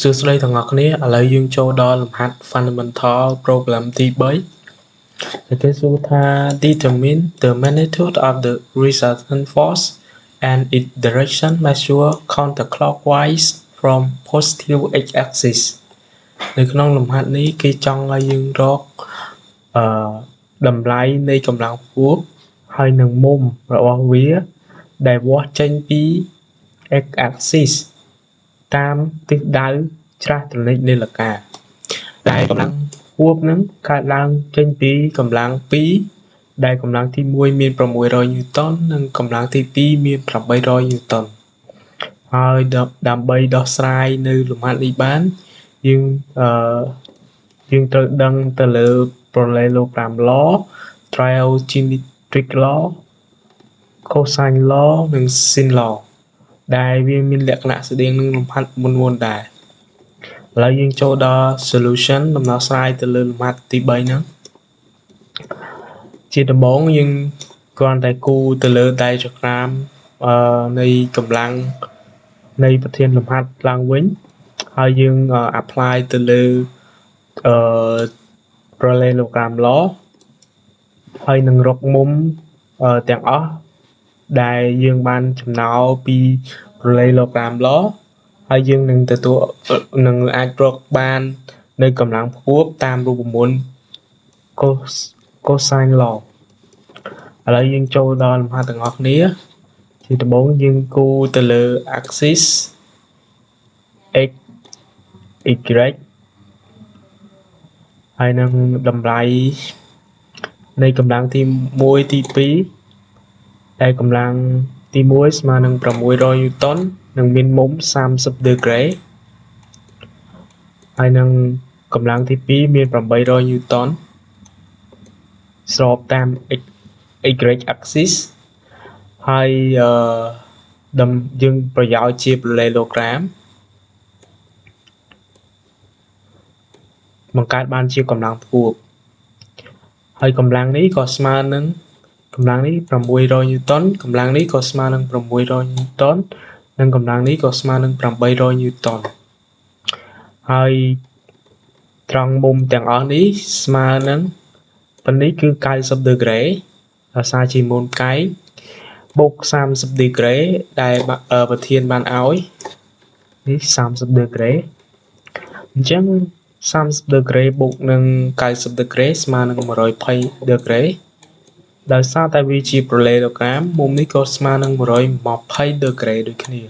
សួស្តីទាំងអស់គ្នាឥឡូវយើងចូលដល់លំហាត់ fundamental problem ទី3ដែលគេសួរថា determine the magnitude of the resultant force and its direction measure counterclockwise from positive x-axis នៅក្នុងលំហាត់នេះគេចង់ឲ្យយើងរកតម្លៃនៃកម្លាំងផ្គួបហើយនឹងមុំរបស់វាដែលវាស់ចេញពី x-axis តាមទិសដៅច្រាសត្រនិចនៃលកាដែលកម្លាំងផ្គួបនឹងកើតឡើងចេញពីកម្លាំង2ដែលកម្លាំងទី1មាន600 Newton និងកម្លាំងទី2មាន800 Newton ហើយដើម្បីដោះស្រាយនៅលំហាត់នេះបានយើងត្រូវដឹងទៅលើ parallelogram law trigonometric law cosine law និង sin law ដែលវាមានលក្ខណៈស្តៀងនឹងលំហាត់មុនដែរឥឡូវយើងចូលដល់ solution ដំណោះស្រាយទៅលើលំហាត់ទី3ហ្នឹងជាដំបូងយើងគ្រាន់តែគូរទៅលើ diagram នៃកម្លាំងនៃប្រធានលំហាត់ឡើងវិញហើយយើង apply ទៅលើ parallelogram law ហើយនឹងរកមុំទាំងអស់ដែលយើងបានចំណោលពី parallelogram law ហើយយើងនឹងអាចរកបាននៅកម្លាំងផ្គួបតាមរូបមន្ត cosine law ឥឡូវយើងចូលដល់លំហាត់ទាំងអស់គ្នាជាដំបូងយើងគូរទៅលើ axis x y ហើយនឹងតម្លៃនៃកម្លាំងទី1ទី2ដែលកម្លាំងទី1ស្មើនឹង600 Newton និងមានមុំ30 degree ហើយនឹងកម្លាំងទី2មាន800 Newton ស្របតាម y axis ហើយយើងប្រយោជន៍ជា parallelogram បង្កើតបានជាកម្លាំងផ្គួបហើយកម្លាំងនេះក៏ស្មើនឹងកម្លាំងនេះ600 Newton កម្លាំងនេះក៏ស្មើនឹង600 Newton និងកម្លាំងនេះក៏ស្មើនឹង800 Newton ហើយត្រង់មុំទាំងអស់នេះស្មើនឹងប៉ុណ្នេះគឺ90 degree ដោយសារជាមុំកែងបូក30 degree ដែលប្រធានបានឲ្យនេះ30 degree អញ្ចឹង30 degree បូកនឹង90 degree ស្មើនឹង120 degree ដោយសារតែវាជា parallelogram មុំនេះក៏ស្មើនឹង120 degree ដូចគ្នា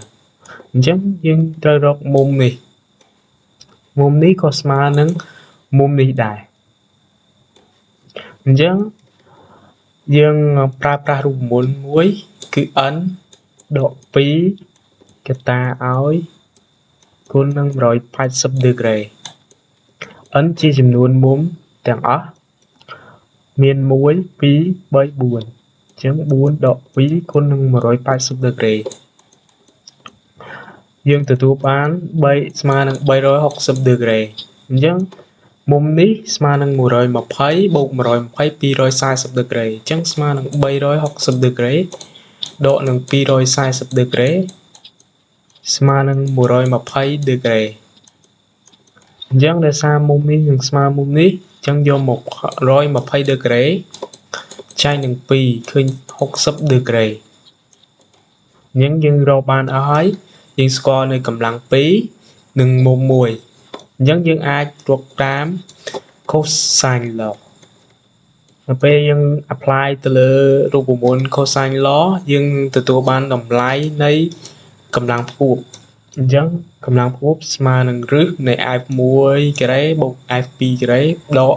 អញ្ចឹងយើងត្រូវរកមុំនេះក៏ស្មើនឹងមុំនេះដែរអញ្ចឹងយើងប្រើប្រាស់រូបមន្តមួយគឺ n ដក2កតាឲ្យគុណនឹង180 degree n ជាចំនួនមុំទាំងអស់មាន1 2 3 4អញ្ចឹង4ដក2គុណនឹង180 degree យើងទទួលបាន3ស្មើនឹង360 degree អញ្ចឹងមុំនេះស្មើនឹង120បូក120 240 degree អញ្ចឹងស្មើនឹង360 degree ដកនឹង240 degree ស្មើនឹង120 degree អញ្ចឹងដោយសារមុំនេះនឹងស្មើមុំនេះអញ្ចឹងយកមក120 degree ចែកនឹង2ឃើញ60 degree អញ្ចឹងយើងរកបានអស់ហើយយើងស្គាល់នៅកម្លាំង2និងមុំ1អញ្ចឹងយើងអាចរកតាម cosine law នៅពេលយើង apply ទៅលើរូបមន្ត cosine law យើងទទួលបានតម្លៃនៃកម្លាំងផ្គួបអញ្ចឹងកម្លាំងផ្គួបស្មើនឹងរឹសនៃ f1 ការ៉េបូក f2 ការ៉េដក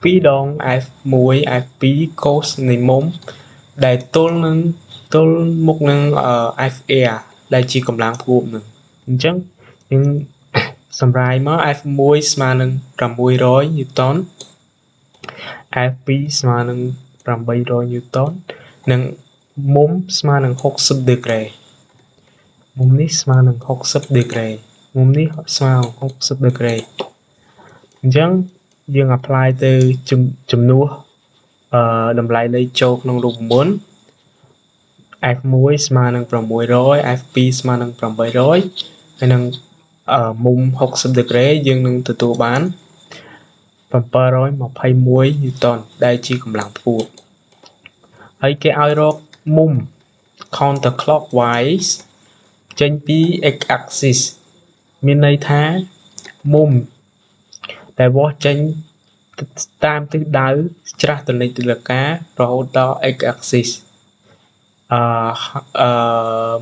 2ដង f1 f2 cos នៃមុំដែលទល់មុខនឹង fa ដែលជាកម្លាំងផ្គួបនឹងអញ្ចឹងយើងសម្រាយមក f1 ស្មើនឹង600 Newton f2 ស្មើនឹង800 Newton និងមុំស្មើនឹង60 degree មុំនេះស្មើនឹង60 degree មុំនេះស្មើនឹង60 degree អញ្ចឹងយើង apply ទៅចំនួនតម្លៃនៃចូលក្នុងរូបមន្ត f1 ស្មើនឹង600 f2 ស្មើនឹង800ហើយនឹង មុំ60 degree យើងនឹងទទួលបាន721 Newton ដែលជាកម្លាំងផ្គួបហើយគេឲ្យរកមុំ counterclockwise ចេញពី x axis មានន័យថាមុំដែលវាស់ចេញតាមទិសដៅច្រាសទៅនៃតុល្ការរហូតដល់ x axis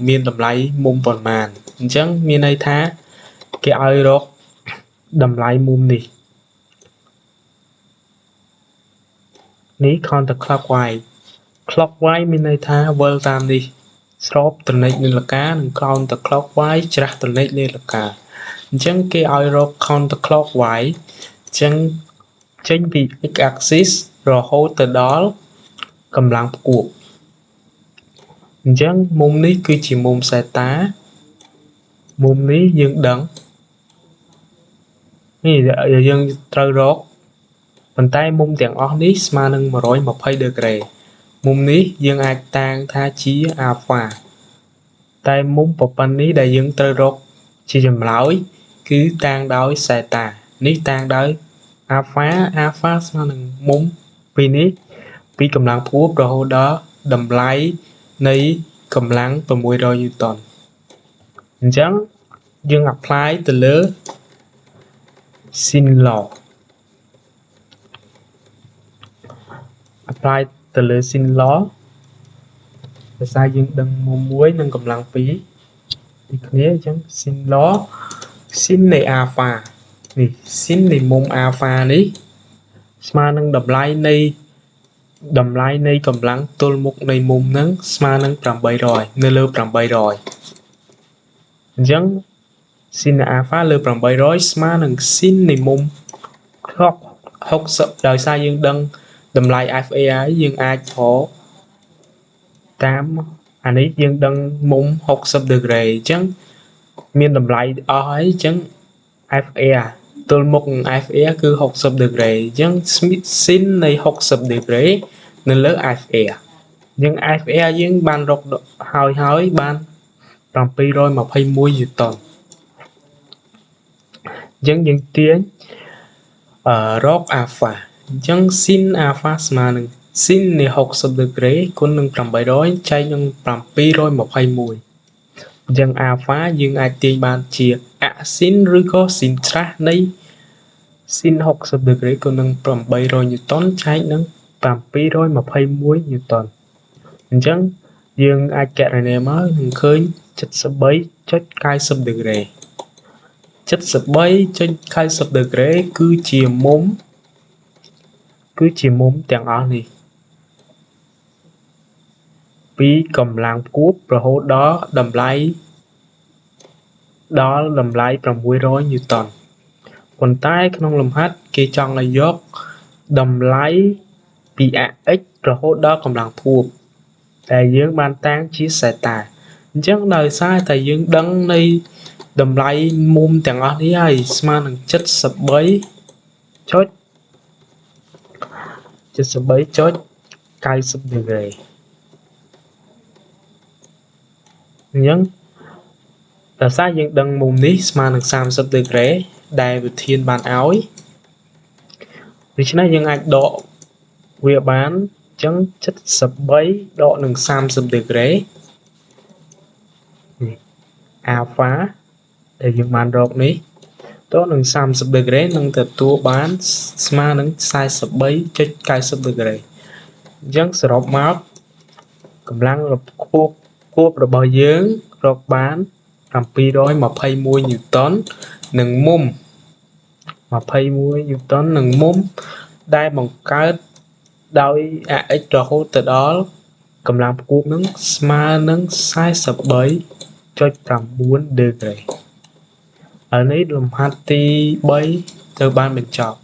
មានតម្លៃមុំប៉ុន្មានអញ្ចឹងមានន័យថាគេឲ្យរកតម្លៃមុំនេះ counterclockwise clockwise មានន័យថាវិលតាមនេះស្របទៅនៃនាឡិកានិង counterclockwise ច្រាសទៅនៃនាឡិកាអញ្ចឹងគេឲ្យរក counterclockwise អញ្ចឹងចេញពី x axis រហូតទៅដល់កម្លាំងផ្គួបអញ្ចឹងមុំនេះគឺជាមុំសេតាមុំនេះយើងដឹងនេះយើងត្រូវរកប៉ុន្តែមុំទាំងអស់នេះស្មើនឹង120 degree មុំនេះយើងអាចតាំងថាជា alpha តែមុំប៉ុណ្ណនេះដែលយើងត្រូវរកជាចម្លើយគឺតាំងដោយ theta នេះតាំងដោយ alpha ស្មើនឹងមុំពីនេះពីកម្លាំងផ្គួបរហូតដល់តម្លៃនៃកម្លាំង600 Newton អញ្ចឹងយើង apply ទៅលើ sin law apply ទៅលើ sin law ដោយសារយើងដឹងមុំ1និងកម្លាំង2ពីគ្នាអញ្ចឹង sin law sin នៃ alpha នេះ sin នៃមុំ alpha នេះស្មើនឹងតម្លៃនៃកម្លាំងទល់មុខនៃមុំហ្នឹងស្មើនឹង800នៅលើ800អញ្ចឹង sin alpha លើ800ស្មើនឹង sin នៃមុំ60ដោយសារយើងដឹងតម្លៃ FA ហើយយើងអាចរកតាមអានេះយើងដឹងមុំ60 degree អញ្ចឹងមានតម្លៃអស់ហើយអញ្ចឹង FA ទល់មុខនឹង FA គឺ60 degree អញ្ចឹង sin នៃ60 degree នៅលើ FA អញ្ចឹង FA យើងបានរកហើយបាន721 Newton អញ្ចឹងយើងទាញរក alpha អញ្ចឹង sin alpha ស្មើនឹង sin នៃ60 degree គុណនឹង800ចែកនឹង721អញ្ចឹង alpha យើងអាចទាញបានជាអ sin ឬក៏ sin ច្រាសនៃ sin 60 degree គុណនឹង800 Newton ចែកនឹង721 Newton អញ្ចឹងយើងអាចគណនាមកនឹងឃើញ 73.90 degree 73.90 degree គឺជាមុំទាំងអស់នេះពីកម្លាំងផ្គួបរហូតដល់តម្លៃ600 Newton ប៉ុន្តែក្នុងលំហាត់គេចង់ឲ្យយកតម្លៃពី AX រហូតដល់កម្លាំងផ្គួបតែយើងបានតាំងជា theta អញ្ចឹងដោយសារតែយើងដឹងនៃតម្លៃមុំទាំងអស់នេះហើយស្មើនឹង 73.90 degree អញ្ចឹងដោយសារយើងដឹងមុំនេះស្មើនឹង30 degree ដែលវិធានបានឲ្យដូច្នេះយើងអាចដកវាបានអញ្ចឹង73ដកនឹង30 degree alpha ដែលយើងបានរកនេះតើនឹង30 degree នឹងទទួលបានស្មើនឹង 43.90 degree អញ្ចឹងសរុបមកកម្លាំងផ្គួបរបស់យើងរកបាន721 Newton និងមុំ21 Newton និងមុំដែលបង្កើតដោយ AX រហូតទៅដល់កម្លាំងផ្គួបនឹងស្មើនឹង43.9 degree ហើយនេះលំហាត់ទី3ត្រូវបានបញ្ចប់